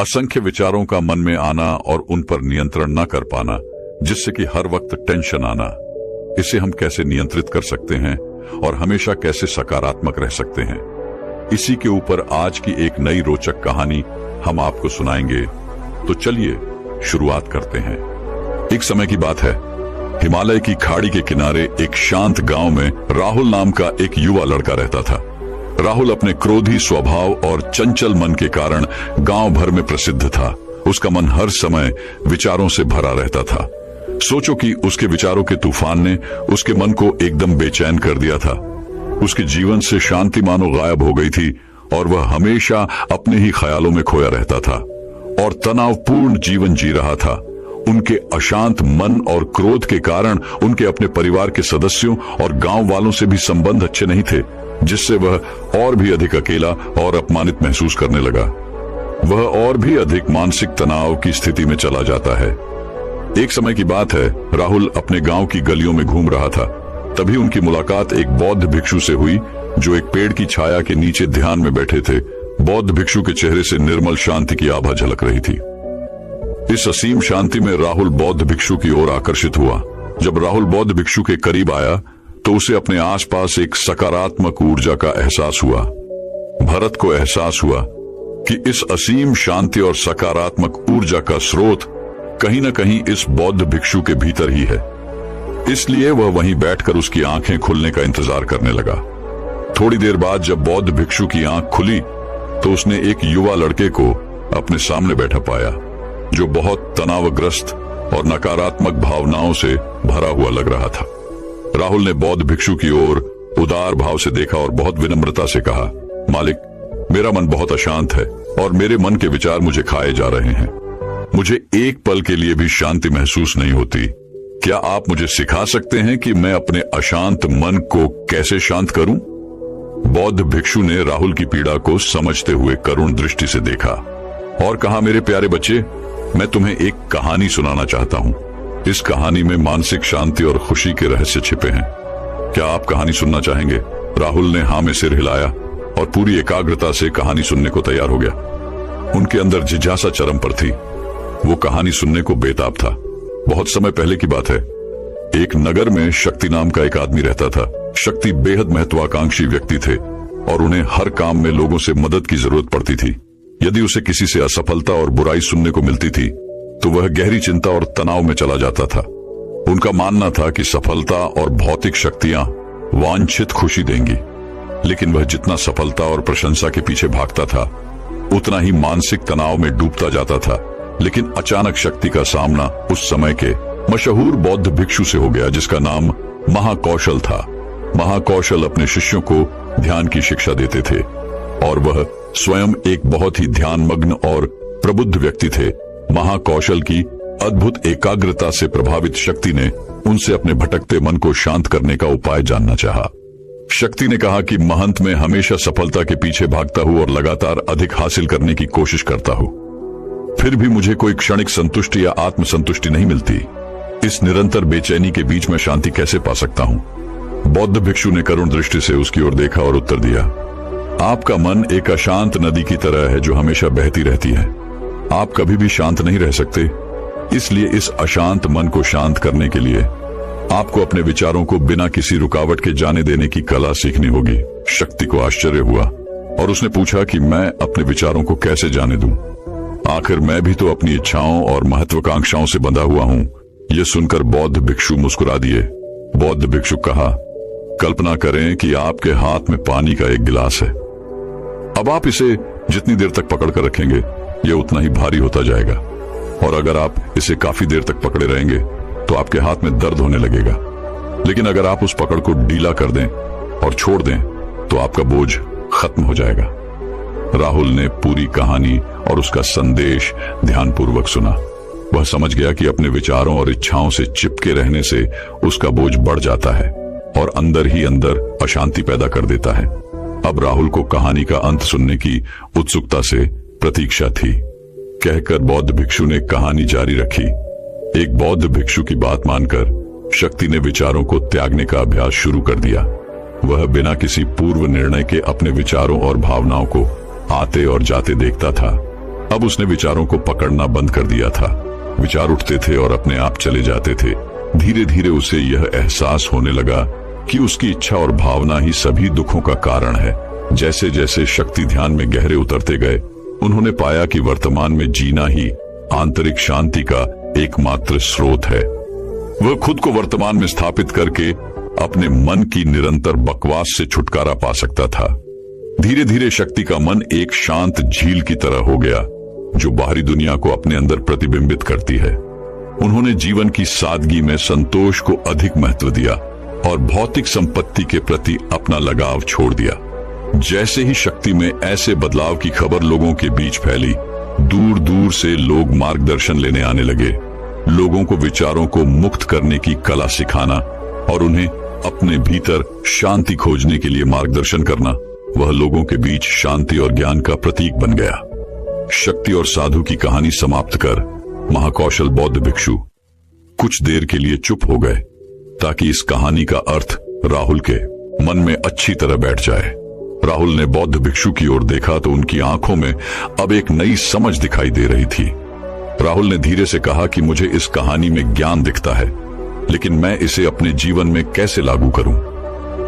असंख्य विचारों का मन में आना और उन पर नियंत्रण न कर पाना, जिससे कि हर वक्त टेंशन आना। इसे हम कैसे नियंत्रित कर सकते हैं और हमेशा कैसे सकारात्मक रह सकते हैं, इसी के ऊपर आज की एक नई रोचक कहानी हम आपको सुनाएंगे। तो चलिए शुरुआत करते हैं। एक समय की बात है, हिमालय की खाड़ी के किनारे एक शांत गांव में राहुल नाम का एक युवा लड़का रहता था। राहुल अपने क्रोधी स्वभाव और चंचल मन के कारण गांव भर में प्रसिद्ध था। उसका मन हर समय विचारों से भरा रहता था। सोचो कि उसके विचारों के तूफान ने उसके मन को एकदम बेचैन कर दिया था। उसके जीवन से शांति मानो गायब हो गई थी और वह हमेशा अपने ही ख्यालों में खोया रहता था और तनावपूर्ण जीवन जी रहा था। उनके अशांत मन और क्रोध के कारण उनके अपने परिवार के सदस्यों और गांव वालों से भी संबंध अच्छे नहीं थे, जिससे वह और भी अधिक अकेला और अपमानित महसूस करने लगा। वह और भी अधिक मानसिक तनाव की स्थिति में चला जाता है। एक समय की बात है, राहुल अपने गांव की गलियों में घूम रहा था। तभी उनकी मुलाकात एक बौद्ध भिक्षु से हुई, जो एक पेड़ की छाया के नीचे ध्यान में बैठे थे। बौद्ध भिक्षु के चेहरे से निर्मल शांति की आभा झलक रही थी। इस असीम शांति में राहुल बौद्ध भिक्षु की ओर आकर्षित हुआ। जब राहुल बौद्ध भिक्षु के करीब आया तो उसे अपने आसपास एक सकारात्मक ऊर्जा का एहसास हुआ। भरत को एहसास हुआ कि इस असीम शांति और सकारात्मक ऊर्जा का स्रोत कहीं न कहीं इस बौद्ध भिक्षु के भीतर ही है। इसलिए वह वहीं बैठकर उसकी आंखें खुलने का इंतजार करने लगा। थोड़ी देर बाद जब बौद्ध भिक्षु की आंख खुली तो उसने एक युवा लड़के को अपने सामने बैठा पाया, जो बहुत तनावग्रस्त और नकारात्मक भावनाओं से भरा हुआ लग रहा था। राहुल ने बौद्ध भिक्षु की ओर उदार भाव से देखा और बहुत विनम्रता से कहा, मालिक, मेरा मन बहुत अशांत है और मेरे मन के विचार मुझे खाए जा रहे हैं। मुझे एक पल के लिए भी शांति महसूस नहीं होती। क्या आप मुझे सिखा सकते हैं कि मैं अपने अशांत मन को कैसे शांत करूं? बौद्ध भिक्षु ने राहुल की पीड़ा को समझते हुए करुण दृष्टि से देखा और कहा, मेरे प्यारे बच्चे, मैं तुम्हें एक कहानी सुनाना चाहता हूं। इस कहानी में मानसिक शांति और खुशी के रहस्य छिपे हैं। क्या आप कहानी सुनना चाहेंगे? राहुल ने हाँ में सिर हिलाया और पूरी एकाग्रता से कहानी सुनने को तैयार हो गया। उनके अंदर जिज्ञासा चरम पर थी। वो कहानी सुनने को बेताब था। बहुत समय पहले की बात है। एक नगर में शक्ति नाम का एक आदमी रहता था। शक्ति बेहद महत्वाकांक्षी व्यक्ति थे और उन्हें हर काम में लोगों से मदद की जरूरत पड़ती थी। यदि उसे किसी से असफलता और बुराई सुनने को मिलती थी तो वह गहरी चिंता और तनाव में चला जाता था। उनका मानना था कि सफलता और भौतिक शक्तियां वांछित खुशी देंगी, लेकिन वह जितना सफलता और प्रशंसा के पीछे भागता था उतना ही मानसिक तनाव में डूबता जाता था। लेकिन अचानक शक्ति का सामना उस समय के मशहूर बौद्ध भिक्षु से हो गया, जिसका नाम महाकौशल था। महाकौशल अपने शिष्यों को ध्यान की शिक्षा देते थे और वह स्वयं एक बहुत ही ध्यानमग्न और प्रबुद्ध व्यक्ति थे। महाकौशल की अद्भुत एकाग्रता से प्रभावित शक्ति ने उनसे अपने भटकते मन को शांत करने का उपाय जानना चाहा। शक्ति ने कहा कि महंत मैं हमेशा सफलता के पीछे भागता हूं और लगातार अधिक हासिल करने की कोशिश करता हूं, फिर भी मुझे कोई क्षणिक संतुष्टि या आत्मसंतुष्टि नहीं मिलती। इस निरंतर बेचैनी के बीच में शांति कैसे पा सकता हूं? बौद्ध भिक्षु ने करुण दृष्टि से उसकी ओर देखा और उत्तर दिया, आपका मन एक अशांत नदी की तरह है जो हमेशा बहती रहती है। आप कभी भी शांत नहीं रह सकते। इसलिए इस अशांत मन को शांत करने के लिए आपको अपने विचारों को बिना किसी रुकावट के जाने देने की कला सीखनी होगी। शक्ति को आश्चर्य हुआ और उसने पूछा कि मैं अपने विचारों को कैसे जाने दूं? आखिर मैं भी तो अपनी इच्छाओं और महत्वाकांक्षाओं से बंधा हुआ हूं। यह सुनकर बौद्ध भिक्षु मुस्कुरा दिए। बौद्ध भिक्षु कहा, कल्पना करें कि आपके हाथ में पानी का एक गिलास है। अब आप इसे जितनी देर तक पकड़ कर रखेंगे यह उतना ही भारी होता जाएगा, और अगर आप इसे काफी देर तक पकड़े रहेंगे तो आपके हाथ में दर्द होने लगेगा। लेकिन अगर आप उस पकड़ को ढीला कर दें और छोड़ दें तो आपका बोझ खत्म हो जाएगा। राहुल ने पूरी कहानी और उसका संदेश ध्यानपूर्वक सुना। वह समझ गया कि अपने विचारों और इच्छाओं से चिपके रहने से उसका बोझ बढ़ जाता है और अंदर ही अंदर अशांति पैदा कर देता है। अब राहुल को कहानी का अंत सुनने की उत्सुकता से प्रतीक्षा थी। कहकर बौद्ध भिक्षु ने कहानी जारी रखी। एक बौद्ध भिक्षु की बात मानकर शक्ति ने विचारों को त्यागने का अभ्यास शुरू कर दिया। वह बिना किसी पूर्व निर्णय के अपने विचारों और भावनाओं को आते और जाते देखता था। अब उसने विचारों को पकड़ना बंद कर दिया था। विचार उठते थे और अपने आप चले जाते थे। धीरे धीरे उसे यह एहसास होने लगा कि उसकी इच्छा और भावना ही सभी दुखों का कारण है। जैसे जैसे शक्ति ध्यान में गहरे उतरते गए, उन्होंने पाया कि वर्तमान में जीना ही आंतरिक शांति का एकमात्र स्रोत है। वह खुद को वर्तमान में स्थापित करके अपने मन की निरंतर बकवास से छुटकारा पा सकता था। धीरे धीरे शक्ति का मन एक शांत झील की तरह हो गया, जो बाहरी दुनिया को अपने अंदर प्रतिबिंबित करती है। उन्होंने जीवन की सादगी में संतोष को अधिक महत्व दिया और भौतिक संपत्ति के प्रति अपना लगाव छोड़ दिया। जैसे ही शक्ति में ऐसे बदलाव की खबर लोगों के बीच फैली, दूर दूर से लोग मार्गदर्शन लेने आने लगे। लोगों को विचारों को मुक्त करने की कला सिखाना और उन्हें अपने भीतर शांति खोजने के लिए मार्गदर्शन करना, वह लोगों के बीच शांति और ज्ञान का प्रतीक बन गया। शक्ति और साधु की कहानी समाप्त कर महाकौशल बौद्ध भिक्षु कुछ देर के लिए चुप हो गए, ताकि इस कहानी का अर्थ राहुल के मन में अच्छी तरह बैठ जाए। राहुल ने बौद्ध भिक्षु की ओर देखा तो उनकी आंखों में अब एक नई समझ दिखाई दे रही थी। राहुल ने धीरे से कहा कि मुझे इस कहानी में ज्ञान दिखता है, लेकिन मैं इसे अपने जीवन में कैसे लागू करूं?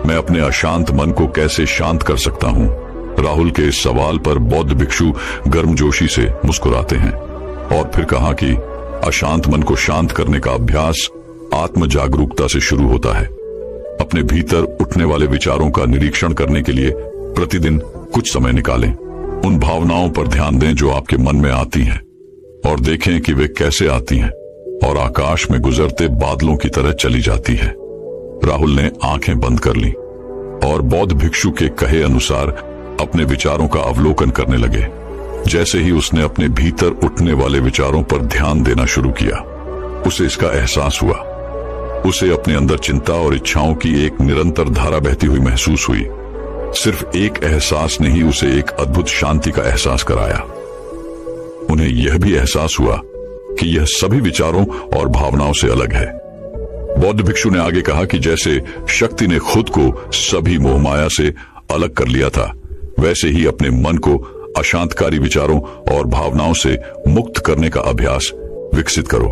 मैं अपने अशांत मन को कैसे शांत कर सकता हूं? राहुल के इस सवाल पर बौद्ध भिक्षु गर्मजोशी से मुस्कुराते हैं और फिर कहा कि अशांत मन को शांत करने का अभ्यास आत्म जागरूकता से शुरू होता है। अपने भीतर उठने वाले विचारों का निरीक्षण करने के लिए प्रतिदिन कुछ समय निकालें। उन भावनाओं पर ध्यान दें जो आपके मन में आती हैं और देखें कि वे कैसे आती हैं और आकाश में गुजरते बादलों की तरह चली जाती है। राहुल ने आंखें बंद कर ली और बौद्ध भिक्षु के कहे अनुसार अपने विचारों का अवलोकन करने लगे। जैसे ही उसने अपने भीतर उठने वाले विचारों पर ध्यान देना शुरू किया, उसे इसका एहसास हुआ। उसे अपने अंदर चिंता और इच्छाओं की एक निरंतर धारा बहती हुई महसूस हुई। सिर्फ एक एहसास ने ही उसे एक अद्भुत शांति का एहसास कराया। उन्हें यह भी एहसास हुआ कि यह सभी विचारों और भावनाओं से अलग है। बौद्ध भिक्षु ने आगे कहा कि जैसे शक्ति ने खुद को सभी मोहमाया से अलग कर लिया था, वैसे ही अपने मन को अशांतकारी विचारों और भावनाओं से मुक्त करने का अभ्यास विकसित करो।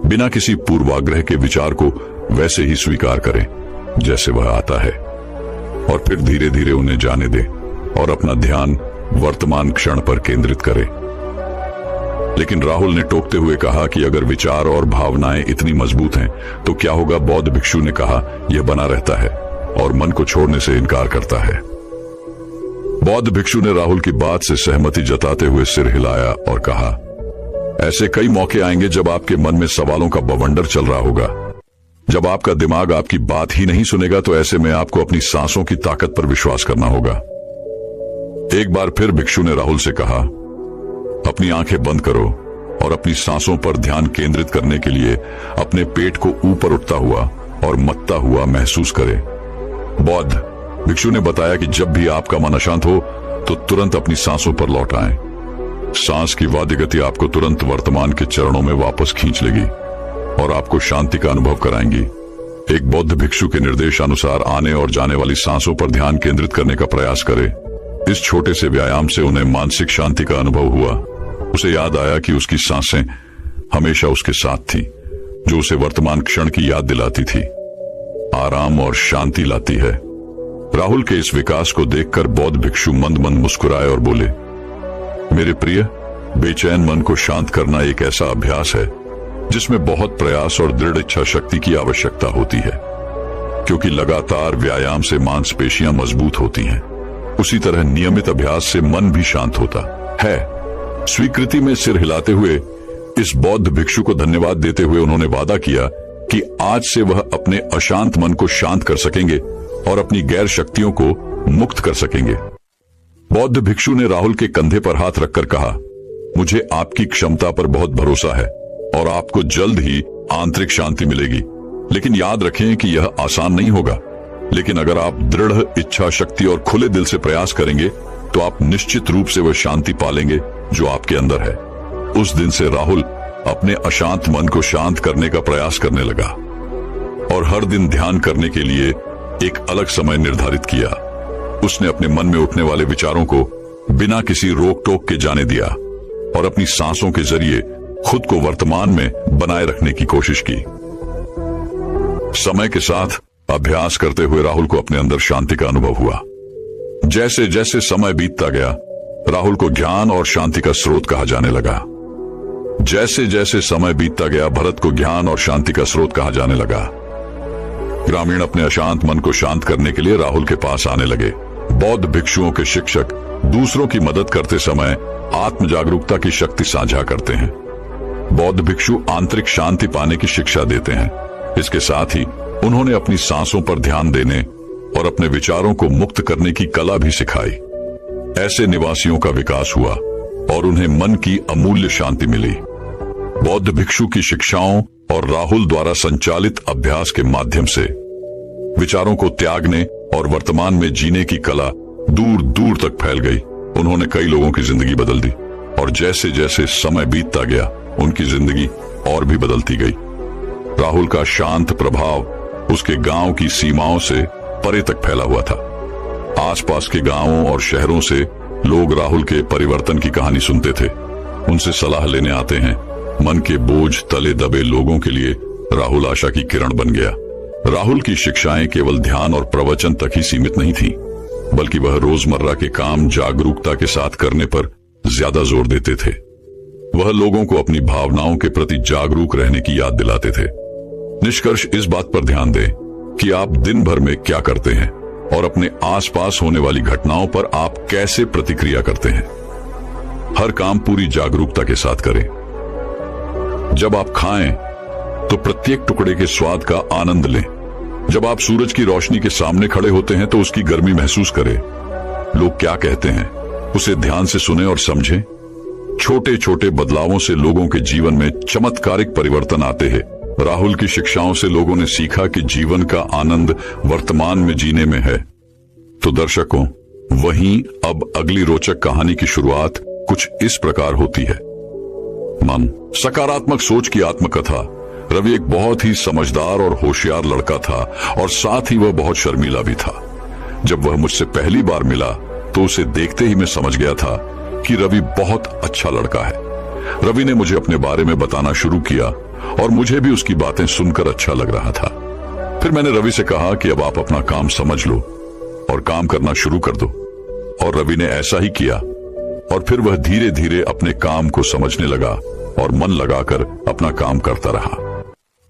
बिना किसी पूर्वाग्रह के विचार को वैसे ही स्वीकार करें जैसे वह आता है और फिर धीरे धीरे उन्हें जाने दें और अपना ध्यान वर्तमान क्षण पर केंद्रित करें। लेकिन राहुल ने टोकते हुए कहा कि अगर विचार और भावनाएं इतनी मजबूत हैं तो क्या होगा? बौद्ध भिक्षु ने कहा, यह बना रहता है और मन को छोड़ने से इनकार करता है। बौद्ध भिक्षु ने राहुल की बात से सहमति जताते हुए सिर हिलाया और कहा, ऐसे कई मौके आएंगे जब आपके मन में सवालों का बवंडर चल रहा होगा। जब आपका दिमाग आपकी बात ही नहीं सुनेगा तो ऐसे में आपको अपनी सांसों की ताकत पर विश्वास करना होगा। एक बार फिर भिक्षु ने राहुल से कहा, अपनी आंखें बंद करो और अपनी सांसों पर ध्यान केंद्रित करने के लिए अपने पेट को ऊपर उठता हुआ और मत्ता हुआ महसूस करें। बौद्ध भिक्षु ने बताया कि जब भी आपका मन अशांत हो तो तुरंत अपनी सांसों पर लौट आएं। सांस की वाद्य गति आपको तुरंत वर्तमान के चरणों में वापस खींच लेगी और आपको शांति का अनुभव कराएंगी। एक बौद्ध भिक्षु के निर्देशानुसार आने और जाने वाली सांसों पर ध्यान केंद्रित करने का प्रयास करें। इस छोटे से व्यायाम से उन्हें मानसिक शांति का अनुभव हुआ। उसे याद आया कि उसकी सांसें हमेशा उसके साथ थी, जो उसे वर्तमान क्षण की याद दिलाती थी, आराम और शांति लाती है। राहुल के इस विकास को देखकर बौद्ध भिक्षु मंद मंद मुस्कुराए और बोले, मेरे प्रिय, बेचैन मन को शांत करना एक ऐसा अभ्यास है जिसमें बहुत प्रयास और दृढ़ इच्छा शक्ति की आवश्यकता होती है, क्योंकि लगातार व्यायाम से मांसपेशियां मजबूत होती हैं। उसी तरह नियमित अभ्यास से मन भी शांत होता है। स्वीकृति में सिर हिलाते हुए इस बौद्ध भिक्षु को धन्यवाद देते हुए उन्होंने वादा किया कि आज से वह अपने अशांत मन को शांत कर सकेंगे और अपनी गैर शक्तियों को मुक्त कर सकेंगे। बौद्ध भिक्षु ने राहुल के कंधे पर हाथ रखकर कहा, मुझे आपकी क्षमता पर बहुत भरोसा है और आपको जल्द ही आंतरिक शांति मिलेगी। लेकिन याद रखें कि यह आसान नहीं होगा, लेकिन अगर आप दृढ़ इच्छा शक्ति और खुले दिल से प्रयास करेंगे तो आप निश्चित रूप से वह शांति पालेंगे जो आपके अंदर है। उस दिन से राहुल अपने अशांत मन को शांत करने का प्रयास करने लगा और हर दिन ध्यान करने के लिए एक अलग समय निर्धारित किया। उसने अपने मन में उठने वाले विचारों को बिना किसी रोक टोक के जाने दिया और अपनी सांसों के जरिए खुद को वर्तमान में बनाए रखने की कोशिश की। समय के साथ अभ्यास करते हुए राहुल को अपने अंदर शांति का अनुभव हुआ। जैसे जैसे समय बीतता गया, राहुल को ज्ञान और शांति का स्रोत कहा जाने लगा। जैसे जैसे समय बीतता गया, भरत को ज्ञान और शांति का स्रोत कहा जाने लगा। ग्रामीण अपने अशांत मन को शांत करने के लिए राहुल के पास आने लगे। बौद्ध भिक्षुओं के शिक्षक दूसरों की मदद करते समय आत्म जागरूकता की शक्ति साझा करते हैं। बौद्ध भिक्षु आंतरिक शांति पाने की शिक्षा देते हैं। इसके साथ ही उन्होंने अपनी सांसों पर ध्यान देने और अपने विचारों को मुक्त करने की कला भी सिखाई। ऐसे निवासियों का विकास हुआ और उन्हें मन की अमूल्य शांति मिली। बौद्ध भिक्षु की शिक्षाओं और राहुल द्वारा संचालित अभ्यास के माध्यम से विचारों को त्यागने और वर्तमान में जीने की कला दूर दूर तक फैल गई। उन्होंने कई लोगों की जिंदगी बदल दी और जैसे जैसे समय बीतता गया, उनकी जिंदगी और भी बदलती गई। राहुल का शांत प्रभाव उसके गांव की सीमाओं से परे तक फैला हुआ था। आसपास के गांवों और शहरों से लोग राहुल के परिवर्तन की कहानी सुनते थे, उनसे सलाह लेने आते हैं। मन के बोझ तले दबे लोगों के लिए राहुल आशा की किरण बन गया। राहुल की शिक्षाएं केवल ध्यान और प्रवचन तक ही सीमित नहीं थी, बल्कि वह रोजमर्रा के काम जागरूकता के साथ करने पर ज्यादा जोर देते थे। वह लोगों को अपनी भावनाओं के प्रति जागरूक रहने की याद दिलाते थे। निष्कर्ष इस बात पर ध्यान दें कि आप दिन भर में क्या करते हैं और अपने आसपास होने वाली घटनाओं पर आप कैसे प्रतिक्रिया करते हैं। हर काम पूरी जागरूकता के साथ करें। जब आप खाएं तो प्रत्येक टुकड़े के स्वाद का आनंद लें। जब आप सूरज की रोशनी के सामने खड़े होते हैं तो उसकी गर्मी महसूस करें। लोग क्या कहते हैं उसे ध्यान से सुनें और समझें। छोटे छोटे बदलावों से लोगों के जीवन में चमत्कारिक परिवर्तन आते हैं। राहुल की शिक्षाओं से लोगों ने सीखा कि जीवन का आनंद वर्तमान में जीने में है। तो दर्शकों, वहीं अब अगली रोचक कहानी की शुरुआत कुछ इस प्रकार होती है। मन सकारात्मक सोच की आत्मकथा। रवि एक बहुत ही समझदार और होशियार लड़का था और साथ ही वह बहुत शर्मीला भी था। जब वह मुझसे पहली बार मिला तो उसे देखते ही मैं समझ गया था कि रवि बहुत अच्छा लड़का है। रवि ने मुझे अपने बारे में बताना शुरू किया और मुझे भी उसकी बातें सुनकर अच्छा लग रहा था। फिर मैंने रवि से कहा कि अब आप अपना काम समझ लो और काम करना शुरू कर दो। और रवि ने ऐसा ही किया और फिर वह धीरे धीरे अपने काम को समझने लगा और मन लगाकर अपना काम करता रहा।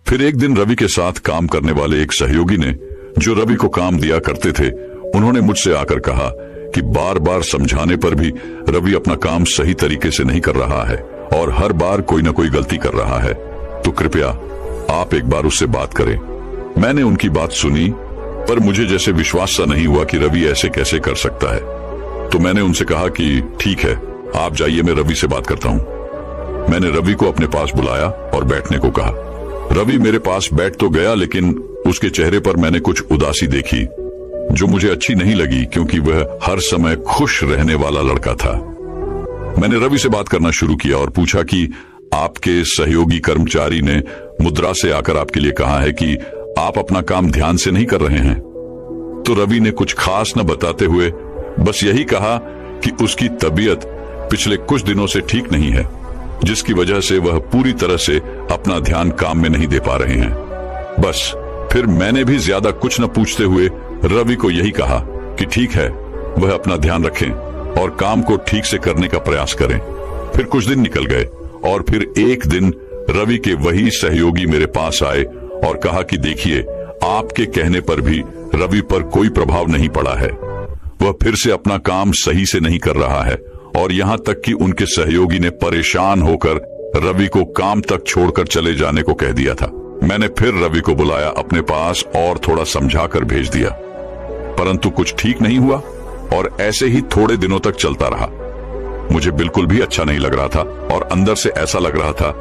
फिर एक दिन रवि के साथ काम करने वाले एक सहयोगी ने, जो रवि को काम दिया करते थे, उन्होंने मुझसे आकर कहा कि बार बार समझाने पर भी रवि अपना काम सही तरीके से नहीं कर रहा है और हर बार कोई ना कोई गलती कर रहा है, तो कृपया आप एक बार उससे बात करें। मैंने उनकी बात सुनी, पर मुझे जैसे विश्वास सा नहीं हुआ कि रवि ऐसे कैसे कर सकता है। तो मैंने उनसे कहा कि ठीक है, आप जाइए, मैं रवि से बात करता हूं। मैंने रवि को अपने पास बुलाया और बैठने को कहा। रवि मेरे पास बैठ तो गया, लेकिन उसके चेहरे पर मैंने कुछ उदासी देखी जो मुझे अच्छी नहीं लगी, क्योंकि वह हर समय खुश रहने वाला लड़का था। मैंने रवि से बात करना शुरू किया और पूछा कि आपके सहयोगी कर्मचारी ने मुद्रा से आकर आपके लिए कहा है कि आप अपना काम ध्यान से नहीं कर रहे हैं। तो रवि ने कुछ खास न बताते हुए बस यही कहा कि उसकी तबीयत पिछले कुछ दिनों से ठीक नहीं है, जिसकी वजह से वह पूरी तरह से अपना ध्यान काम में नहीं दे पा रहे हैं। बस फिर मैंने भी ज्यादा कुछ न पूछते हुए रवि को यही कहा कि ठीक है, वह अपना ध्यान रखें और काम को ठीक से करने का प्रयास करें। फिर कुछ दिन निकल गए और फिर एक दिन रवि के वही सहयोगी मेरे पास आए और कहा कि देखिए, आपके कहने पर भी रवि पर कोई प्रभाव नहीं पड़ा है। वह फिर से अपना काम सही से नहीं कर रहा है और यहाँ तक कि उनके सहयोगी ने परेशान होकर रवि को काम तक छोड़कर चले जाने को कह दिया था। मैंने फिर रवि को बुलाया अपने पास और थोड़ा समझाकर भेज दिया, परंतु कुछ ठीक नहीं हुआ और ऐसे ही थोड़े दिनों तक चलता रहा। मुझे बिल्कुल भी अच्छा नहीं लग रहा था और अंदर से ऐसा लग रहा था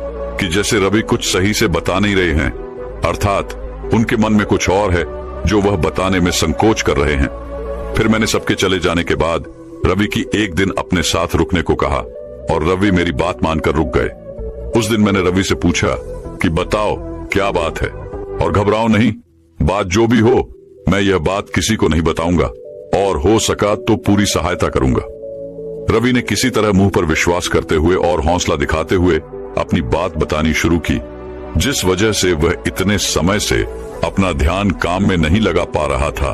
कि जैसे रवि कुछ सही से बता नहीं रहे हैं, अर्थात उनके मन में कुछ और है जो वह बताने में संकोच कर रहे हैं। फिर मैंने सबके चले जाने के बाद रवि की एक दिन अपने साथ रुकने को कहा और रवि मेरी बात मानकर रुक गए। उस दिन मैंने रवि से पूछा कि बताओ क्या बात है, और घबराओ नहीं, बात जो भी हो मैं यह बात किसी को नहीं बताऊंगा और हो सका तो पूरी सहायता करूंगा। रवि ने किसी तरह मुंह पर विश्वास करते हुए और हौसला दिखाते हुए अपनी बात बतानी शुरू की, जिस वजह से वह इतने समय से अपना ध्यान काम में नहीं लगा पा रहा था,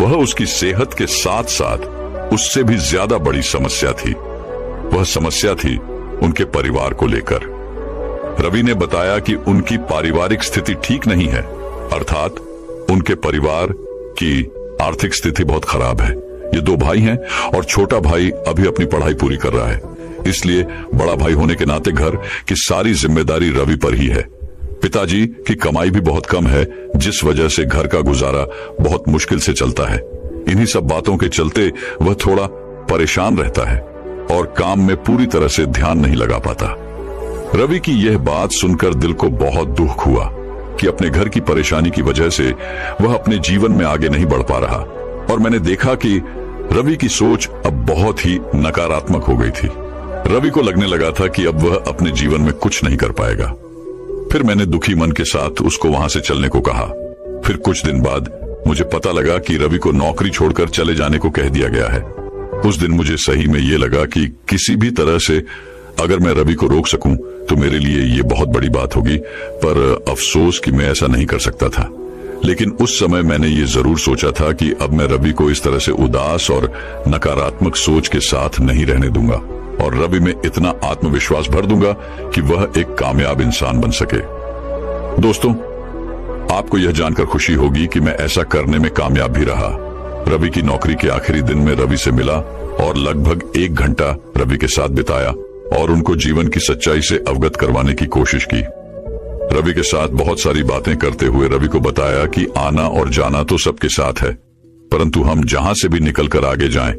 वह उसकी सेहत के साथ साथ उससे भी ज्यादा बड़ी समस्या थी। वह समस्या थी उनके परिवार को लेकर। रवि ने बताया कि उनकी पारिवारिक स्थिति ठीक नहीं है, अर्थात उनके परिवार की आर्थिक स्थिति बहुत खराब है। ये 2 भाई हैं और छोटा भाई अभी अपनी पढ़ाई पूरी कर रहा है, इसलिए बड़ा भाई होने के नाते घर की सारी जिम्मेदारी रवि पर ही है। पिताजी की कमाई भी बहुत कम है, जिस वजह से घर का गुजारा बहुत मुश्किल से चलता है। इन्हीं सब बातों के चलते वह थोड़ा परेशान रहता है और काम में पूरी तरह से ध्यान नहीं लगा पाता। रवि की यह बात सुनकर दिल को बहुत दुख हुआ कि अपने घर की परेशानी की वजह से वह अपने जीवन में आगे नहीं बढ़ पा रहा, और मैंने देखा कि रवि की सोच अब बहुत ही नकारात्मक हो गई थी। रवि को लगने लगा था कि अब वह अपने जीवन में कुछ नहीं कर पाएगा। फिर मैंने दुखी मन के साथ उसको वहां से चलने को कहा। फिर कुछ दिन बाद मुझे पता लगा कि रवि को नौकरी छोड़कर चले जाने को कह दिया गया है। उस दिन मुझे सही में ये लगा कि किसी भी तरह से अगर मैं रवि को रोक सकूं तो मेरे लिए ये बहुत बड़ी बात होगी, पर अफसोस कि मैं ऐसा नहीं कर सकता था। लेकिन उस समय मैंने ये जरूर सोचा था कि अब मैं रवि को इस तरह से उदास और नकारात्मक सोच के साथ नहीं रहने दूंगा और रवि में इतना आत्मविश्वास भर दूंगा कि वह एक कामयाब इंसान बन सके। दोस्तों, आपको यह जानकर खुशी होगी कि मैं ऐसा करने में कामयाब भी रहा। रवि की नौकरी के आखिरी दिन में रवि से मिला और लगभग 1 घंटा रवि के साथ बिताया और उनको जीवन की सच्चाई से अवगत करवाने की कोशिश की। रवि के साथ बहुत सारी बातें करते हुए रवि को बताया कि आना और जाना तो सबके साथ है, परंतु हम जहां से भी निकलकर आगे जाएं,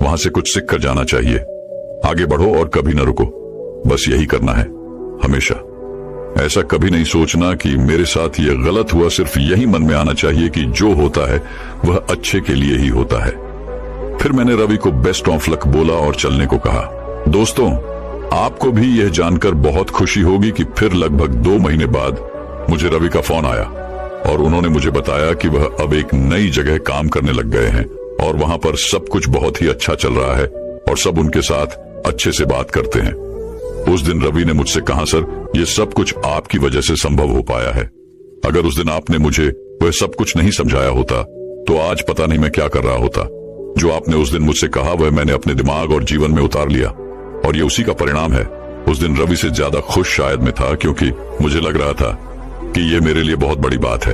वहां से कुछ सीख कर जाना चाहिए। आगे बढ़ो और कभी न रुको, बस यही करना है हमेशा। ऐसा कभी नहीं सोचना कि मेरे साथ ये गलत हुआ, सिर्फ यही मन में आना चाहिए कि जो होता है वह अच्छे के लिए ही होता है। फिर मैंने रवि को बेस्ट ऑफ लक बोला और चलने को कहा। दोस्तों, आपको भी यह जानकर बहुत खुशी होगी कि फिर लगभग 2 महीने बाद मुझे रवि का फोन आया और उन्होंने मुझे बताया कि वह अब एक नई जगह काम करने लग गए हैं और वहां पर सब कुछ बहुत ही अच्छा चल रहा है और सब उनके साथ अच्छे से बात करते हैं। उस दिन रवि ने मुझसे कहा, सर, ये सब कुछ आपकी वजह से संभव हो पाया है। अगर उस दिन आपने मुझे वह सब कुछ नहीं समझाया होता तो आज पता नहीं मैं क्या कर रहा होता। जो आपने उस दिन मुझसे कहा वह मैंने अपने दिमाग और जीवन में उतार लिया और ये उसी का परिणाम है। उस दिन रवि से ज्यादा खुश शायद मैं था, क्योंकि मुझे लग रहा था कि ये मेरे लिए बहुत बड़ी बात है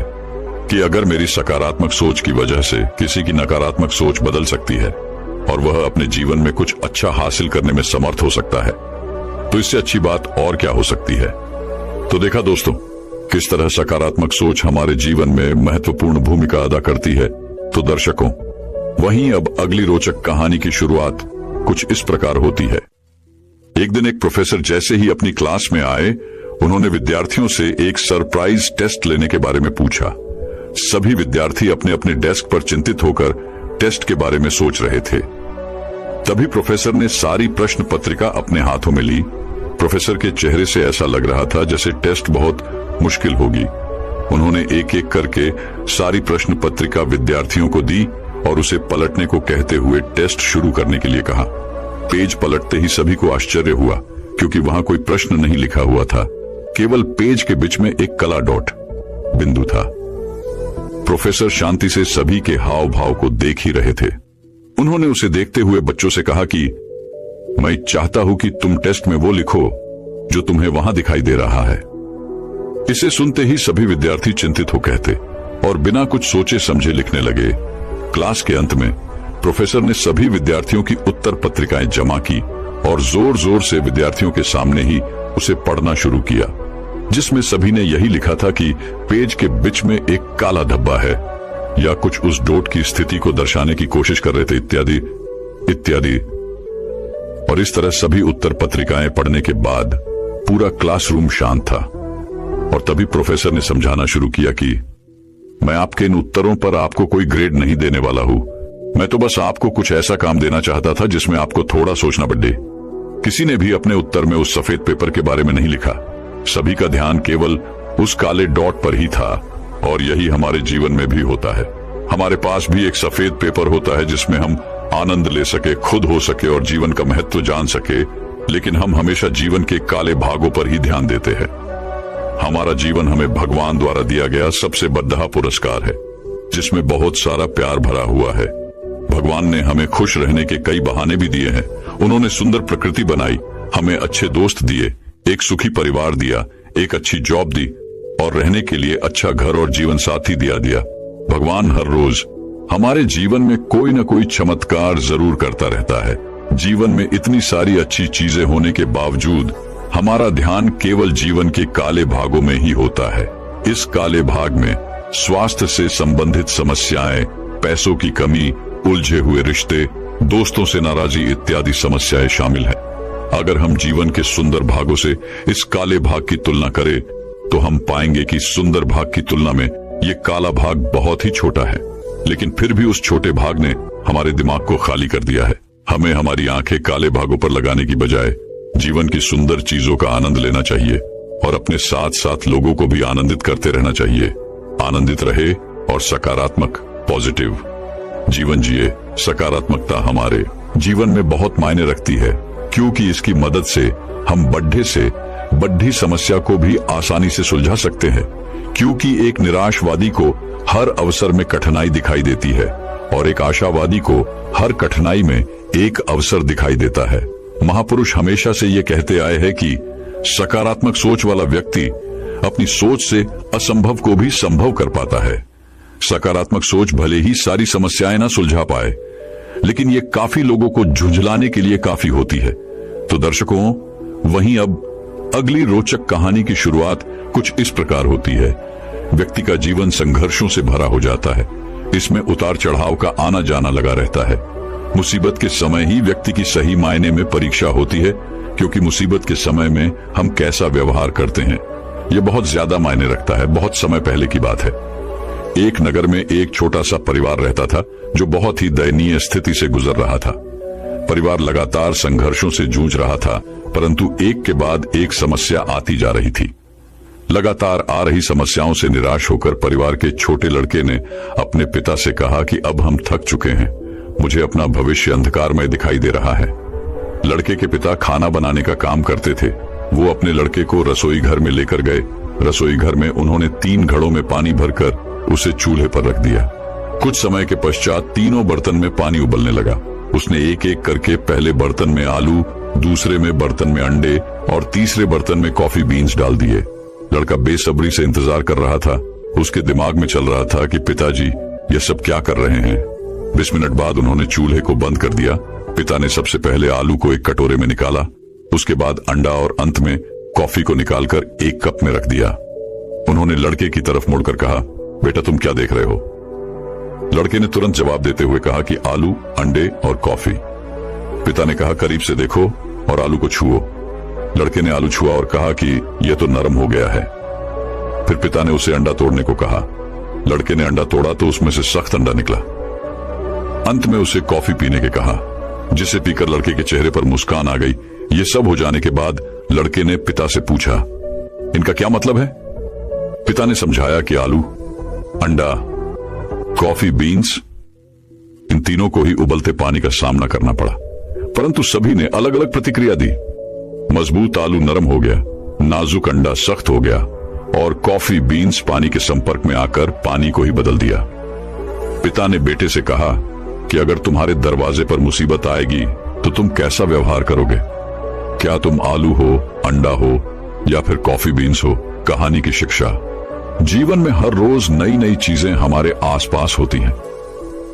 कि अगर मेरी सकारात्मक सोच की वजह से किसी की नकारात्मक सोच बदल सकती है और वह अपने जीवन में कुछ अच्छा हासिल करने में समर्थ हो सकता है, तो इससे अच्छी बात और क्या हो सकती है। तो देखा दोस्तों, किस तरह सकारात्मक सोच हमारे जीवन में महत्वपूर्ण भूमिका अदा करती है। तो दर्शकों, वहीं अब अगली रोचक कहानी की शुरुआत कुछ इस प्रकार होती है। एक दिन एक प्रोफेसर जैसे ही अपनी क्लास में आए, उन्होंने विद्यार्थियों से एक सरप्राइज टेस्ट लेने के बारे में पूछा। सभी विद्यार्थी अपने अपने डेस्क पर चिंतित होकर टेस्ट के बारे में सोच रहे थे। तभी प्रोफेसर ने सारी प्रश्न पत्रिका अपने हाथों में ली। प्रोफेसर के चेहरे से ऐसा लग रहा था जैसे टेस्ट बहुत मुश्किल होगी। उन्होंने एक एक करके सारी प्रश्न पत्रिका विद्यार्थियों को दी और उसे पलटने को कहते हुए टेस्ट शुरू करने के लिए कहा। पेज पलटते ही सभी को आश्चर्य हुआ, क्योंकि वहां कोई प्रश्न नहीं लिखा हुआ था, केवल पेज के बीच में एक काला डॉट बिंदु था। प्रोफेसर शांति से सभी के हाव भाव को देख ही रहे थे। उन्होंने उसे देखते हुए बच्चों से कहा कि मैं चाहता हूं कि तुम टेस्ट में वो लिखो जो तुम्हें वहां दिखाई दे रहा है। इसे सुनते ही सभी विद्यार्थी चिंतित हो कहते और बिना कुछ सोचे समझे लिखने लगे। क्लास के अंत में प्रोफेसर ने सभी विद्यार्थियों की उत्तर पत्रिकाएं जमा की और जोर जोर से विद्यार्थियों के सामने ही उसे पढ़ना शुरू किया, जिसमें सभी ने यही लिखा था कि पेज के बीच में एक काला धब्बा है या कुछ उस डॉट की स्थिति को दर्शाने की कोशिश कर रहे थे, इत्यादि इत्यादि। और इस तरह सभी उत्तर पत्रिकाएं पढ़ने के बाद पूरा क्लासरूम शांत था और तभी प्रोफेसर ने समझाना शुरू किया कि मैं आपके इन उत्तरों पर आपको कोई ग्रेड नहीं देने वाला हूं। मैं तो बस आपको कुछ ऐसा काम देना चाहता था जिसमें आपको थोड़ा सोचना पड़े। किसी ने भी अपने उत्तर में उस सफेद पेपर के बारे में नहीं लिखा। सभी का ध्यान केवल उस काले डॉट पर ही था और यही हमारे जीवन में भी होता है। हमारे पास भी एक सफेद पेपर होता है जिसमें हम आनंद ले सके, खुद हो सके और जीवन का महत्व जान सके, लेकिन हम हमेशा जीवन के काले भागों पर ही ध्यान देते हैं। हमारा जीवन हमें भगवान द्वारा दिया गया सबसे बड़ा पुरस्कार है, जिसमें बहुत सारा प्यार भरा हुआ है। भगवान ने हमें खुश रहने के कई बहाने भी दिए हैं। उन्होंने सुंदर प्रकृति बनाई, हमें अच्छे दोस्त दिए, एक सुखी परिवार दिया, एक अच्छी जॉब दी और रहने के लिए अच्छा घर और जीवन साथी दिया। भगवान हर रोज हमारे जीवन में कोई न कोई चमत्कार जरूर करता रहता है। जीवन में इतनी सारी अच्छी चीजें होने के बावजूद हमारा ध्यान केवल जीवन के काले भागों में ही होता है। इस काले भाग में स्वास्थ्य से संबंधित समस्याएं, पैसों की कमी, उलझे हुए रिश्ते, दोस्तों से नाराजगी इत्यादि समस्याएं शामिल है। अगर हम जीवन के सुंदर भागों से इस काले भाग की तुलना करें तो हम पाएंगे कि सुंदर भाग की तुलना में ये काला भाग बहुत ही छोटा है, लेकिन फिर भी उस छोटे भाग ने हमारे दिमाग को खाली कर दिया है। हमें हमारी आंखें काले भागों पर लगाने की बजाय जीवन की सुंदर चीजों का आनंद लेना चाहिए और अपने साथ साथ लोगों को भी आनंदित करते रहना चाहिए। आनंदित रहे और सकारात्मक पॉजिटिव जीवन जिए। सकारात्मकता हमारे जीवन में बहुत मायने रखती है, क्योंकि इसकी मदद से हम बड्ढे से बड्ढी समस्या को भी आसानी से सुलझा सकते हैं। क्योंकि एक निराशवादी को हर अवसर में कठिनाई दिखाई देती है और एक आशावादी को हर कठिनाई में एक अवसर दिखाई देता है। महापुरुष हमेशा से ये कहते आए हैं कि सकारात्मक सोच वाला व्यक्ति अपनी सोच से असंभव को भी संभव कर पाता है। सकारात्मक सोच भले ही सारी समस्याएं ना सुलझा पाए, लेकिन ये काफी लोगों को झुंझलाने के लिए काफी होती है। तो दर्शकों, वहीं अब अगली रोचक कहानी की शुरुआत कुछ इस प्रकार होती है। व्यक्ति का जीवन संघर्षों से भरा हो जाता है। इसमें उतार चढ़ाव का आना जाना लगा रहता है। मुसीबत के समय ही व्यक्ति की सही मायने में परीक्षा होती है, क्योंकि मुसीबत के समय में हम कैसा व्यवहार करते हैं यह बहुत ज्यादा मायने रखता है। बहुत समय पहले की बात है। एक नगर में एक छोटा सा परिवार रहता था जो बहुत ही दयनीय स्थिति से गुजर रहा था। परिवार लगातार संघर्षों से जूझ रहा था, परंतु एक के बाद एक समस्या आती जा रही थी। लगातार आ रही समस्याओं से निराश होकर परिवार के छोटे लड़के ने अपने पिता से कहा कि अब हम थक चुके हैं, मुझे अपना भविष्य अंधकारमय दिखाई दे रहा है। लड़के के पिता खाना बनाने का काम करते थे। वो अपने लड़के को रसोई घर में लेकर गए। रसोई घर में उन्होंने 3 घड़ों में पानी भरकर उसे चूल्हे पर रख दिया। कुछ समय के पश्चात तीनों बर्तन में पानी उबलने लगा। उसने एक एक करके पहले बर्तन में आलू, दूसरे में बर्तन में अंडे और तीसरे बर्तन में कॉफी बीन्स डाल दिए। लड़का बेसब्री से इंतजार कर रहा था। उसके दिमाग में चल रहा था कि पिताजी ये सब क्या कर रहे हैं। 20 मिनट बाद उन्होंने चूल्हे को बंद कर दिया। पिता ने सबसे पहले आलू को एक कटोरे में निकाला, उसके बाद अंडा और अंत में कॉफी को निकालकर एक कप में रख दिया। उन्होंने लड़के की तरफ मुड़कर कहा, बेटा तुम क्या देख रहे हो? लड़के ने तुरंत जवाब देते हुए कहा कि आलू, अंडे और कॉफी। पिता ने कहा, करीब से देखो और आलू को छुओ। लड़के ने आलू छुआ और कहा कि यह तो नरम हो गया है। फिर पिता ने उसे अंडा तोड़ने को कहा। लड़के ने अंडा तोड़ा तो उसमें से सख्त अंडा निकला। अंत में उसे कॉफी पीने के कहा, जिसे पीकर लड़के के चेहरे पर मुस्कान आ गई। ये सब हो जाने के बाद लड़के ने पिता से पूछा, इनका क्या मतलब है? पिता ने समझाया कि आलू, अंडा, कॉफी बीन्स, इन तीनों को ही उबलते पानी का सामना करना पड़ा, परंतु सभी ने अलग अलग प्रतिक्रिया दी। मजबूत आलू नरम हो गया, नाजुक अंडा सख्त हो गया और कॉफी बीन्स पानी के संपर्क में आकर पानी को ही बदल दिया। पिता ने बेटे से कहा कि अगर तुम्हारे दरवाजे पर मुसीबत आएगी तो तुम कैसा व्यवहार करोगे? क्या तुम आलू हो, अंडा हो या फिर कॉफी बीन्स हो? कहानी की शिक्षा। जीवन में हर रोज नई नई चीजें हमारे आसपास होती हैं।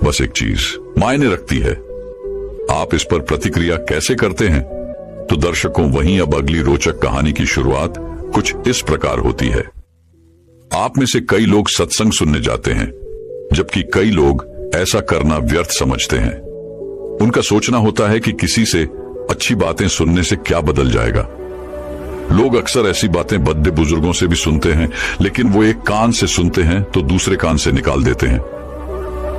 बस एक चीज मायने रखती है, आप इस पर प्रतिक्रिया कैसे करते हैं? तो दर्शकों, वहीं अब अगली रोचक कहानी की शुरुआत कुछ इस प्रकार होती है। आप में से कई लोग सत्संग सुनने जाते हैं, जबकि कई लोग ऐसा करना व्यर्थ समझते हैं। उनका सोचना होता है कि किसी से अच्छी बातें सुनने से क्या बदल जाएगा। लोग अक्सर ऐसी बातें बड़े बुजुर्गों से भी सुनते हैं, लेकिन वो एक कान से सुनते हैं तो दूसरे कान से निकाल देते हैं।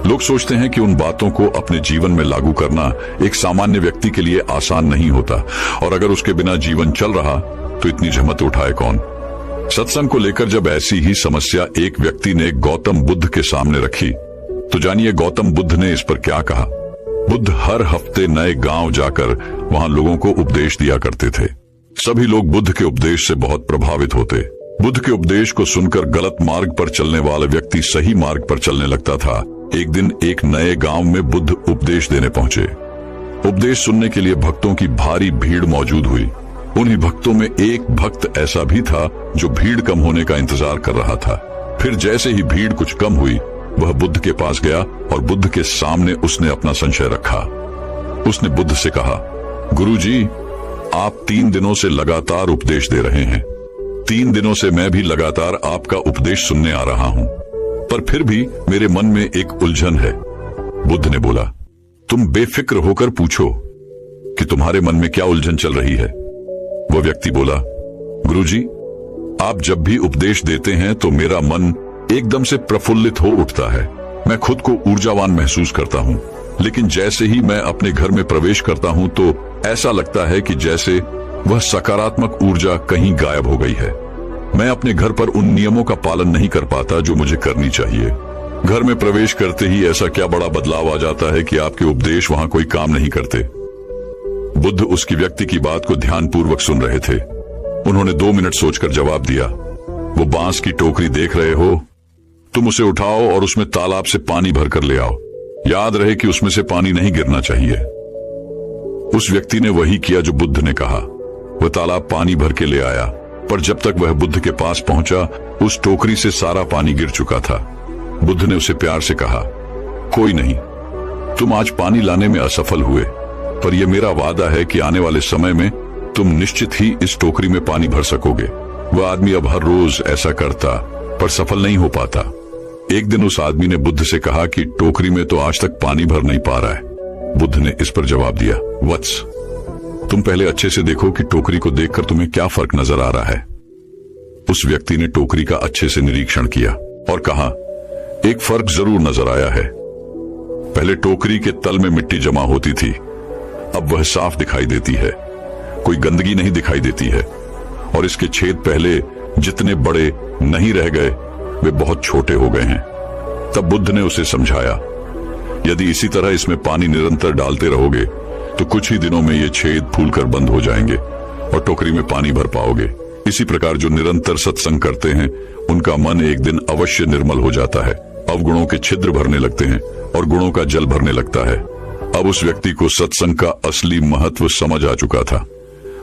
लोग सोचते हैं कि उन बातों को अपने जीवन में लागू करना एक सामान्य व्यक्ति के लिए आसान नहीं होता, और अगर उसके बिना जीवन चल रहा तो इतनी जहमत उठाए कौन। सत्संग को लेकर जब ऐसी ही समस्या एक व्यक्ति ने गौतम बुद्ध के सामने रखी, तो जानिए गौतम बुद्ध ने इस पर क्या कहा। बुद्ध हर हफ्ते नए गांव जाकर वहां लोगों को उपदेश दिया करते थे। सभी लोग बुद्ध के उपदेश से बहुत प्रभावित होते। बुद्ध के उपदेश को सुनकर गलत मार्ग पर चलने वाला व्यक्ति सही मार्ग पर चलने लगता था। एक दिन एक नए गांव में बुद्ध उपदेश देने पहुंचे। उपदेश सुनने के लिए भक्तों की भारी भीड़ मौजूद हुई। उन्हीं भक्तों में एक भक्त ऐसा भी था जो भीड़ कम होने का इंतजार कर रहा था। फिर जैसे ही भीड़ कुछ कम हुई, वह बुद्ध के पास गया और बुद्ध के सामने उसने अपना संशय रखा। उसने बुद्ध से कहा, गुरुजी, आप 3 दिनों से लगातार उपदेश दे रहे हैं। 3 दिनों से मैं भी लगातार आपका उपदेश सुनने आ रहा हूं, पर फिर भी मेरे मन में एक उलझन है। बुद्ध ने बोला, तुम बेफिक्र होकर पूछो कि तुम्हारे मन में क्या उलझन चल रही है। वह व्यक्ति बोला, गुरुजी, आप जब भी उपदेश देते हैं तो मेरा मन एकदम से प्रफुल्लित हो उठता है। मैं खुद को ऊर्जावान महसूस करता हूं, लेकिन जैसे ही मैं अपने घर में प्रवेश करता हूं तो ऐसा लगता है कि जैसे वह सकारात्मक ऊर्जा कहीं गायब हो गई है। मैं अपने घर पर उन नियमों का पालन नहीं कर पाता जो मुझे करनी चाहिए। घर में प्रवेश करते ही ऐसा क्या बड़ा बदलाव आ जाता है कि आपके उपदेश वहां कोई काम नहीं करते। बुद्ध उसकी व्यक्ति की बात को ध्यानपूर्वक सुन रहे थे। उन्होंने 2 मिनट सोचकर जवाब दिया, वो बांस की टोकरी देख रहे हो? तुम उसे उठाओ और उसमें तालाब से पानी भरकर ले आओ। याद रहे कि उसमें से पानी नहीं गिरना चाहिए। उस व्यक्ति ने वही किया जो बुद्ध ने कहा। वह तालाब पानी भर के ले आया, पर जब तक वह बुद्ध के पास पहुंचा, उस टोकरी से सारा पानी गिर चुका था। बुद्ध ने उसे प्यार से कहा, कोई नहीं, तुम आज पानी लाने में असफल हुए, पर यह मेरा वादा है कि आने वाले समय में तुम निश्चित ही इस टोकरी में पानी भर सकोगे। वह आदमी अब हर रोज ऐसा करता, पर सफल नहीं हो पाता। एक दिन उस आदमी ने बुद्ध से कहा कि टोकरी में तो आज तक पानी भर नहीं पा रहा है। बुद्ध ने इस पर जवाब दिया, वत्स, तुम पहले अच्छे से देखो कि टोकरी को देखकर तुम्हें क्या फर्क नजर आ रहा है। उस व्यक्ति ने टोकरी का अच्छे से निरीक्षण किया और कहा, एक फर्क जरूर नजर आया है। पहले टोकरी के तल में मिट्टी जमा होती थी, अब वह साफ दिखाई देती है। कोई गंदगी नहीं दिखाई देती है और इसके छेद पहले जितने बड़े नहीं रह गए, वे बहुत छोटे हो गए हैं। तब बुद्ध ने उसे समझाया, यदि इसी तरह इसमें पानी निरंतर डालते रहोगे तो कुछ ही दिनों में ये छेद फूलकर बंद हो जाएंगे और टोकरी में पानी भर पाओगे। इसी प्रकार जो निरंतर सत्संग करते हैं, उनका मन एक दिन अवश्य निर्मल हो जाता है। अवगुणों के छिद्र भरने लगते हैं और गुणों का जल भरने लगता है। अब उस व्यक्ति को सत्संग का असली महत्व समझ आ चुका था।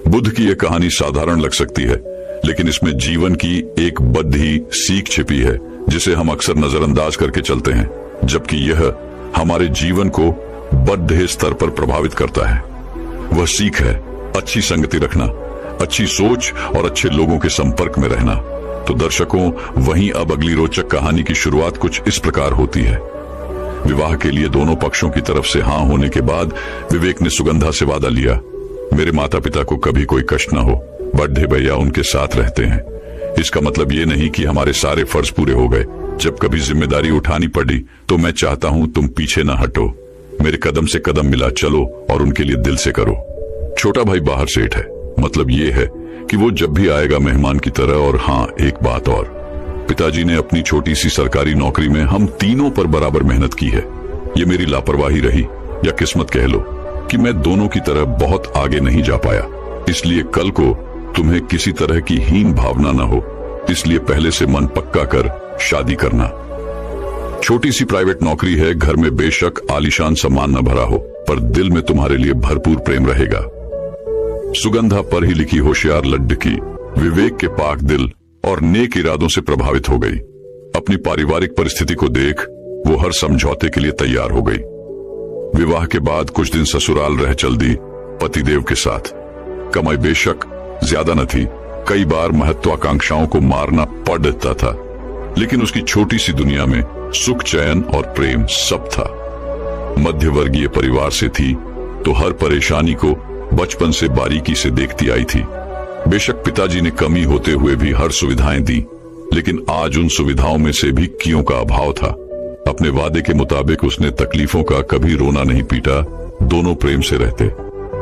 बुद्ध की यह कहानी साधारण लग सकती है, लेकिन इसमें जीवन की एक बद्धी सीख छिपी है जिसे हम अक्सर नजरअंदाज करके चलते हैं, जबकि यह हमारे जीवन को बद्ध स्तर पर प्रभावित करता है। वह सीख है अच्छी संगति रखना, अच्छी सोच और अच्छे लोगों के संपर्क में रहना। तो दर्शकों, वहीं अब अगली रोचक कहानी की शुरुआत कुछ इस प्रकार होती है। विवाह के लिए दोनों पक्षों की तरफ से हाँ होने के बाद विवेक ने सुगंधा से वादा लिया, मेरे माता पिता को कभी कोई कष्ट न हो, बड़े भैया उनके साथ रहते हैं। इसका मतलब ये नहीं कि हमारे सारे फर्ज पूरे हो गए। जब कभी जिम्मेदारी उठानी पड़ी तो मैं चाहता हूं तुम पीछे न हटो, मेरे कदम से कदम मिला चलो और उनके लिए दिल से करो। छोटा भाई बाहर सेठ है, मतलब ये है कि वो जब भी आएगा मेहमान की तरह। और हाँ, एक बात और, पिताजी ने अपनी छोटी सी सरकारी नौकरी में हम तीनों पर बराबर मेहनत की है। ये मेरी लापरवाही रही या किस्मत कह लो कि मैं दोनों की तरह बहुत आगे नहीं जा पाया। इसलिए कल को तुम्हें किसी तरह की हीन भावना न हो, इसलिए पहले से मन पक्का कर शादी करना। छोटी सी प्राइवेट नौकरी है, घर में बेशक आलीशान सम्मान न भरा हो, पर दिल में तुम्हारे लिए भरपूर प्रेम रहेगा। सुगंधा पर ही लिखी होशियार लड़की विवेक के पाक दिल और नेक इरादों से प्रभावित हो गई। अपनी पारिवारिक परिस्थिति को देख वो हर समझौते के लिए तैयार हो गई। विवाह के बाद कुछ दिन ससुराल रह चल दी पतिदेव के साथ। कमाई बेशक ज्यादा न थी, कई बार महत्वाकांक्षाओं को मारना पड़ता था, लेकिन उसकी छोटी सी दुनिया में सुख, चैन और प्रेम सब था। मध्यवर्गीय परिवार से थी तो हर परेशानी को बचपन से बारीकी से देखती आई थी। बेशक पिताजी ने कमी होते हुए भी हर सुविधाएं दी, लेकिन आज उन सुविधाओं में से भी कियों का अभाव था। अपने वादे के मुताबिक उसने तकलीफों का कभी रोना नहीं पीटा। दोनों प्रेम से रहते,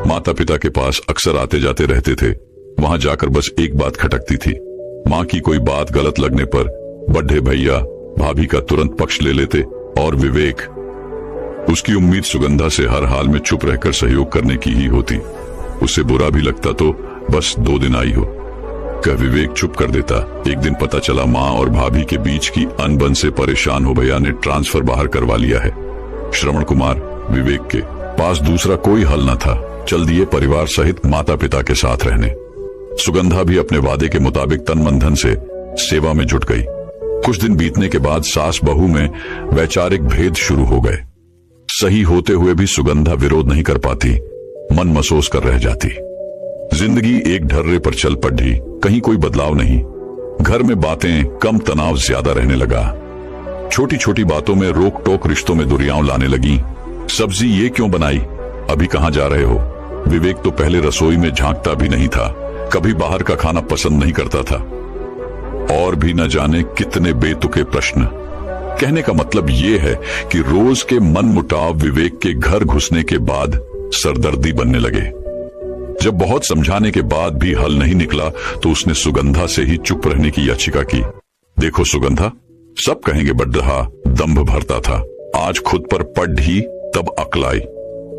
माता पिता के पास अक्सर आते जाते रहते थे। वहां जाकर बस एक बात खटकती थी, माँ की कोई बात गलत लगने पर बड़े भैया भाभी का तुरंत पक्ष ले लेते और विवेक उसकी उम्मीद सुगंधा से हर हाल में चुप रहकर सहयोग करने की ही होती। उसे बुरा भी लगता तो बस 2 दिन आई हो, कह विवेक चुप कर देता। एक दिन पता चला माँ और भाभी के बीच की अनबन से परेशान हो भैया ने ट्रांसफर बाहर करवा लिया है। श्रवण कुमार विवेक के पास दूसरा कोई हल न था, चल दिए परिवार सहित माता पिता के साथ रहने। सुगंधा भी अपने वादे के मुताबिक तन मन धन से सेवा में जुट गई। कुछ दिन बीतने के बाद सास बहू में वैचारिक भेद शुरू हो गए। सही होते हुए भी सुगंधा विरोध नहीं कर पाती, मन महसूस कर रह जाती। जिंदगी एक ढर्रे पर चल पड़ी, कहीं कोई बदलाव नहीं। घर में बातें कम, तनाव ज्यादा रहने लगा। छोटी छोटी बातों में रोक टोक रिश्तों में दुरियां लाने लगी। सब्जी ये क्यों बनाई, अभी कहां जा रहे हो? विवेक तो पहले रसोई में झांकता भी नहीं था, कभी बाहर का खाना पसंद नहीं करता था। और भी न जाने कितने बेतुके प्रश्न। कहने का मतलब ये है कि रोज के मनमुटाव विवेक के घर घुसने के बाद सरदर्दी बनने लगे। जब बहुत समझाने के बाद भी हल नहीं निकला तो उसने सुगंधा से ही चुप रहने की याचिका की। देखो सुगंधा, सब कहेंगे बड्ढा दंभ भरता था, आज खुद पर पड़ ही तब अक्ल आई।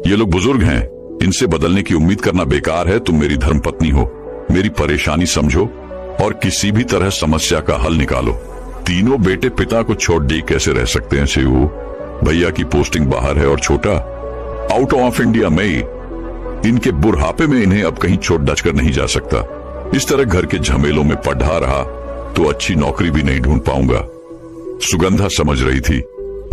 ये लोग बुजुर्ग हैं, इनसे बदलने की उम्मीद करना बेकार है। तुम मेरी धर्मपत्नी हो, मेरी परेशानी समझो और किसी भी तरह समस्या का हल निकालो। तीनों बेटे पिता को छोड़ दी कैसे रह सकते हैं शिवू? भैया की पोस्टिंग बाहर है और छोटा आउट ऑफ इंडिया में। इनके बुढ़ापे में इन्हें अब कहीं छोड़ डच कर नहीं जा सकता। इस तरह घर के झमेलों में पढ़ा रहा तो अच्छी नौकरी भी नहीं ढूंढ पाऊंगा। सुगंधा समझ रही थी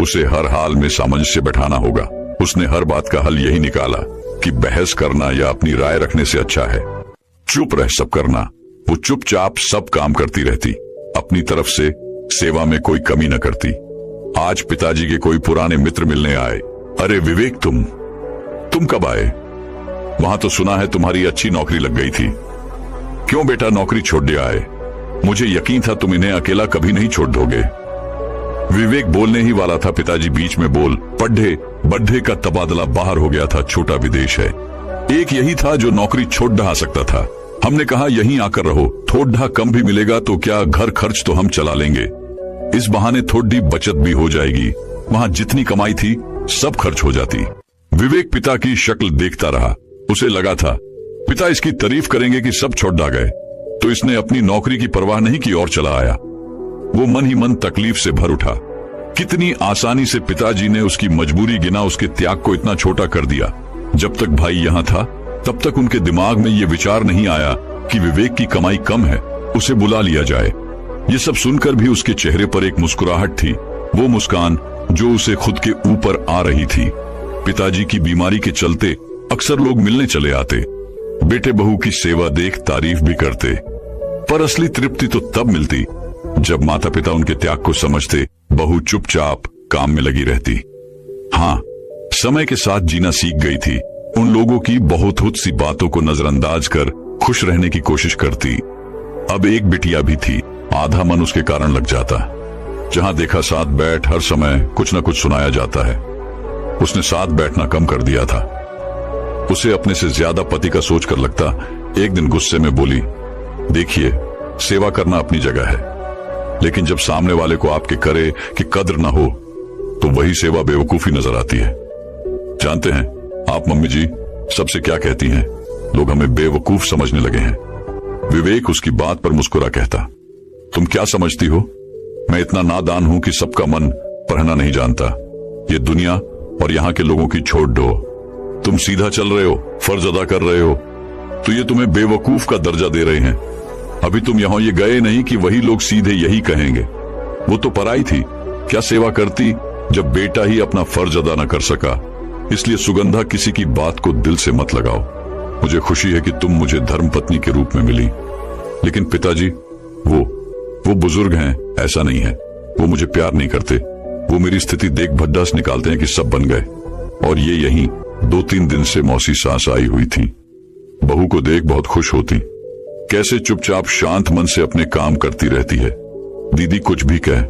उसे हर हाल में सामंजस्य बैठाना होगा। उसने हर बात का हल यही निकाला कि बहस करना या अपनी राय रखने से अच्छा है चुप रह सब करना। वो चुपचाप सब काम करती रहती, अपनी तरफ से सेवा में कोई कमी न करती। आज पिताजी के कोई पुराने मित्र मिलने आए। अरे विवेक, तुम कब आए? वहां तो सुना है तुम्हारी अच्छी नौकरी लग गई थी। क्यों बेटा नौकरी छोड़ दिया आए? मुझे यकीन था तुम इन्हें अकेला कभी नहीं छोड़ दोगे। विवेक बोलने ही वाला था, पिताजी बीच में बोल पढ़े। बड्ढे का तबादला बाहर हो गया था, छोटा विदेश है। एक यही था जो नौकरी छोड़ आ सकता था। हमने कहा यहीं आकर रहो, थोड़ा कम भी मिलेगा तो क्या, घर खर्च तो हम चला लेंगे। इस बहाने थोड़ी बचत भी हो जाएगी। वहां जितनी कमाई थी सब खर्च हो जाती। विवेक पिता की शक्ल देखता रहा। उसे लगा था पिता इसकी तारीफ करेंगे कि सब छोड़ गए, तो इसने अपनी नौकरी की परवाह नहीं की और चला आया। वो मन ही मन तकलीफ से भर उठा। कितनी आसानी से पिताजी ने उसकी मजबूरी गिना उसके त्याग को इतना छोटा कर दिया। जब तक भाई यहाँ था तब तक उनके दिमाग में ये विचार नहीं आया कि विवेक की कमाई कम है, उसे बुला लिया जाए। ये सब सुनकर भी उसके चेहरे पर एक मुस्कुराहट थी, वो मुस्कान जो उसे खुद के ऊपर आ रही थी। पिताजी की बीमारी के चलते अक्सर लोग मिलने चले आते, बेटे बहू की सेवा देख तारीफ भी करते, पर असली तृप्ति तो तब मिलती जब माता पिता उनके त्याग को समझते। बहू चुपचाप काम में लगी रहती। हाँ, समय के साथ जीना सीख गई थी। उन लोगों की बहुत सी बातों को नजरअंदाज कर खुश रहने की कोशिश करती। अब एक बिटिया भी थी, आधा मन उसके कारण लग जाता। जहां देखा साथ बैठ, हर समय कुछ न कुछ सुनाया जाता है। उसने साथ बैठना कम कर दिया था। उसे अपने से ज्यादा पति का सोचकर लगता। एक दिन गुस्से में बोली, देखिए सेवा करना अपनी जगह है, लेकिन जब सामने वाले को आपके करे कि कद्र ना हो तो वही सेवा बेवकूफी नजर आती है। जानते हैं आप मम्मी जी सबसे क्या कहती हैं? लोग हमें बेवकूफ समझने लगे हैं। विवेक उसकी बात पर मुस्कुरा कहता, तुम क्या समझती हो? मैं इतना नादान हूं कि सबका मन पढ़ना नहीं जानता। ये दुनिया और यहाँ के लोगों की छोड़ दो। तुम सीधा चल रहे हो, फर्ज अदा कर रहे हो, तो ये तुम्हें बेवकूफ का दर्जा दे रहे हैं। अभी तुम यहाँ ये गए नहीं कि वही लोग सीधे यही कहेंगे। वो तो पराई थी, क्या सेवा करती जब बेटा ही अपना फर्ज अदा न कर सका। इसलिए सुगंधा किसी की बात को दिल से मत लगाओ। मुझे खुशी है कि तुम मुझे धर्मपत्नी के रूप में मिली, लेकिन पिताजी वो बुजुर्ग हैं, ऐसा नहीं है। वो मुझे प्यार नहीं करते। वो मेरी स्थिति देख भड्डास निकालते हैं कि सब बन गए। और ये यहीं 2-3 दिन से मौसी सास आई हुई थी। बहू को देख बहुत खुश होती, कैसे चुपचाप शांत मन से अपने काम करती रहती है। दीदी कुछ भी कहे,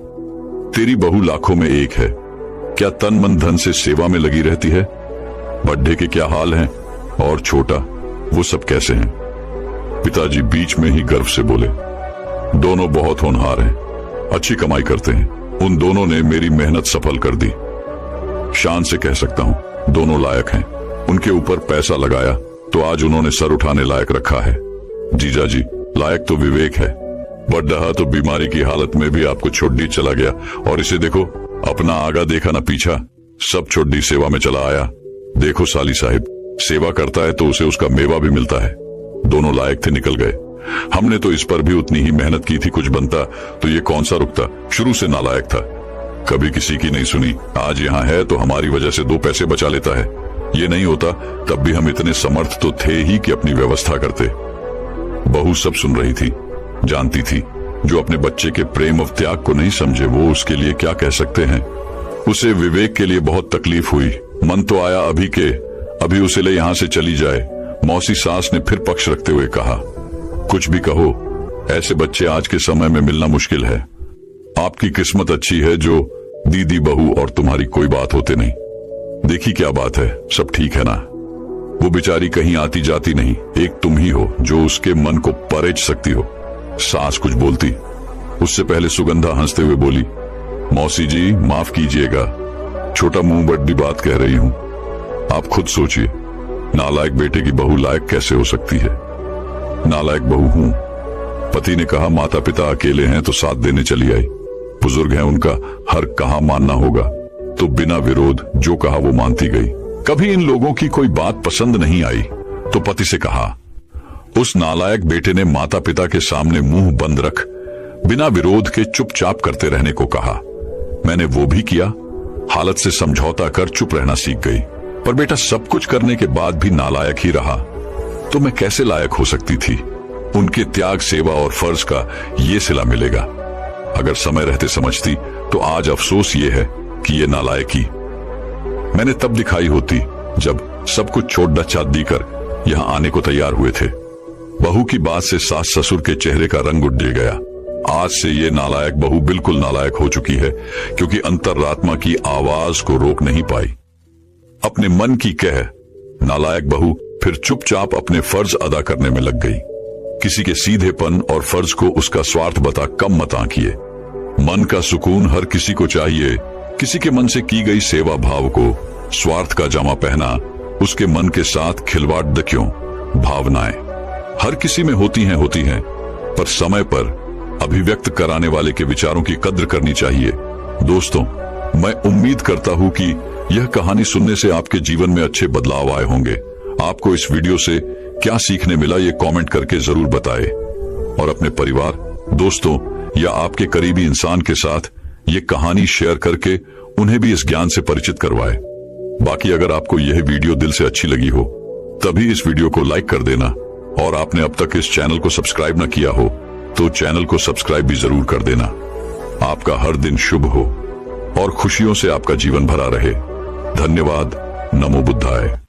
तेरी बहू लाखों में एक है। क्या तन मन धन से सेवा में लगी रहती है? बड्ढे के क्या हाल हैं? और छोटा, वो सब कैसे हैं? पिताजी बीच में ही गर्व से बोले, दोनों बहुत होनहार हैं, अच्छी कमाई करते हैं। उन दोनों ने मेरी मेहनत सफल कर दी। शान से कह सकता हूँ दोनों लायक हैं। उनके ऊपर पैसा लगाया तो आज उन्होंने सर उठाने लायक रखा है। जीजा जी, लायक तो विवेक है, बड़ा तो बीमारी की हालत में भी आपको छोड़ दी चला गया, और इसे देखो, अपना आगा देखा ना पीछा, सब छोड़ दी सेवा में चला आया। देखो साली साहिब, सेवा करता है तो उसे उसका मेवा भी मिलता है। दोनों लायक थे, निकल गए। हमने तो इस पर भी उतनी ही मेहनत की थी, कुछ बनता तो ये कौन सा रुकता, शुरू से नालायक था, कभी किसी की नहीं सुनी। आज यहाँ है तो हमारी वजह से 2 पैसे बचा लेता है। ये नहीं होता तब भी हम इतने समर्थ तो थे ही कि अपनी व्यवस्था करते। बहू सब सुन रही थी, जानती थी। जो अपने बच्चे के प्रेम और त्याग को नहीं समझे वो उसके लिए क्या कह सकते हैं। उसे विवेक के लिए बहुत तकलीफ हुई। मन तो आया अभी उसे ले यहाँ से चली जाए। मौसी सास ने फिर पक्ष रखते हुए कहा, कुछ भी कहो, ऐसे बच्चे आज के समय में मिलना मुश्किल है। आपकी किस्मत अच्छी है जो दीदी बहू और तुम्हारी कोई बात होते नहीं। देखी क्या बात है, सब ठीक है ना। वो बेचारी कहीं आती जाती नहीं, एक तुम ही हो जो उसके मन को परेज सकती हो। सास कुछ बोलती, उससे पहले सुगंधा हंसते हुए बोली, मौसी जी माफ कीजिएगा, छोटा मुंह बड़ी बात कह रही हूं। आप खुद सोचिए, नालायक बेटे की बहू लायक कैसे हो सकती है। नालायक बहू हूं। पति ने कहा माता पिता अकेले हैं तो साथ देने चली आई। बुजुर्ग हैं, उनका हर कहा मानना होगा, तो बिना विरोध जो कहा वो मानती गई। कभी इन लोगों की कोई बात पसंद नहीं आई तो पति से कहा। उस नालायक बेटे ने माता पिता के सामने मुंह बंद रख बिना विरोध के चुपचाप करते रहने को कहा। मैंने वो भी किया, हालत से समझौता कर चुप रहना सीख गई। पर बेटा सब कुछ करने के बाद भी नालायक ही रहा तो मैं कैसे लायक हो सकती थी। उनके त्याग, सेवा और फर्ज का ये सिला मिलेगा। अगर समय रहते समझती तो आज अफसोस ये है कि ये नालायकी मैंने तब दिखाई होती जब सब कुछ छोड़ डचा देकर यहाँ आने को तैयार हुए थे। बहू की बात से सास ससुर के चेहरे का रंग उड़ गया। आज से ये नालायक बहू बिल्कुल नालायक हो चुकी है, क्योंकि अंतरात्मा की आवाज को रोक नहीं पाई। अपने मन की कह नालायक बहू फिर चुपचाप अपने फर्ज अदा करने में लग गई। किसी के सीधेपन और फर्ज को उसका स्वार्थ बता कम मत आंकिए। मन का सुकून हर किसी को चाहिए। किसी के मन से की गई सेवा भाव को स्वार्थ का जामा पहना, उसके मन के साथ खिलवाड़ क्यों। भावनाएं हर किसी में होती हैं, पर समय पर अभिव्यक्त कराने वाले के विचारों की कद्र करनी चाहिए। दोस्तों, मैं उम्मीद करता हूं कि यह कहानी सुनने से आपके जीवन में अच्छे बदलाव आए होंगे। आपको इस वीडियो से क्या सीखने मिला ये कमेंट करके जरूर बताएं, और अपने परिवार, दोस्तों या आपके करीबी इंसान के साथ ये कहानी शेयर करके उन्हें भी इस ज्ञान से परिचित करवाएं। बाकी अगर आपको यह वीडियो दिल से अच्छी लगी हो तभी इस वीडियो को लाइक कर देना, और आपने अब तक इस चैनल को सब्सक्राइब न किया हो तो चैनल को सब्सक्राइब भी जरूर कर देना। आपका हर दिन शुभ हो और खुशियों से आपका जीवन भरा रहे। धन्यवाद। नमो बुद्धाय।